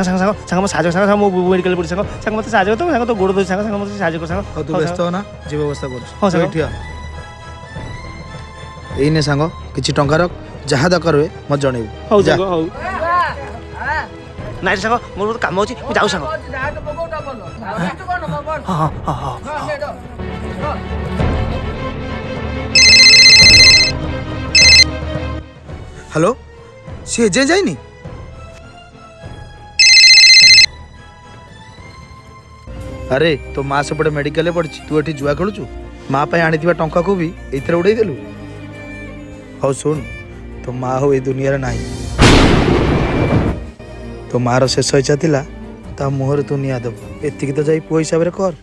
ସାଙ୍ଗ ସାଙ୍ଗ ସାଙ୍ଗ ସାଙ୍ଗ ମୋ ସାହାଯ୍ୟ ସାଙ୍ଗ ମୋ ମେଡ଼ିକାଲ ପଡ଼ି ସାଙ୍ଗ ସାଙ୍ଗ ମୋତେ ସାହାଯ୍ୟ କର ସାଙ୍ଗ ତ ଗୋଡ଼ ଧରି ସାଙ୍ଗ ସାଙ୍ଗ ମୋତେ ସାହାଯ୍ୟ କର ସାଙ୍ଗ ହଉ ତୁ ବ୍ୟସ୍ତ ହ ନା ଯିବ ବ୍ୟବସ୍ଥା କରୁଛୁ ହଁ ସାଙ୍ଗ ଏଇଠି ଏଇନେ ସାଙ୍ଗ କିଛି ଟଙ୍କା ରଖ ଯାହା ଦରକାର ହୁଏ ମୋତେ ଜଣେଇବୁ ହଉ ସାଙ୍ଗ ହଉ ନାଇଁ ସାଙ୍ଗ ମୋର ଗୋଟେ କାମ ଅଛି ମୁଁ ଯାଉ ସାଙ୍ଗ ହଁ ହଁ ହଁ ହ୍ୟାଲୋ ସିଏ ଏଯାଏଁ ଯାଇନି ଆରେ ତୋ ମା ସେପଟେ ମେଡ଼ିକାଲରେ ପଡ଼ିଛି ତୁ ଏଠି ଜୁଆ ଖେଳୁଛୁ ମା ପାଇଁ ଆଣିଥିବା ଟଙ୍କାକୁ ବି ଏଇଥିରେ ଉଡ଼େଇ ଦେଲୁ ହଉ ଶୁଣ ତୋ ମା ହଉ ଏଇ ଦୁନିଆରେ ନାହିଁ ତୋ ମାର ଶେଷ ଇଚ୍ଛା ଥିଲା ତା ମୁହଁରେ ତୁ ନିଆଁ ଦେବୁ ଏତିକି ତ ଯାଇ ପୁଅ ହିସାବରେ କର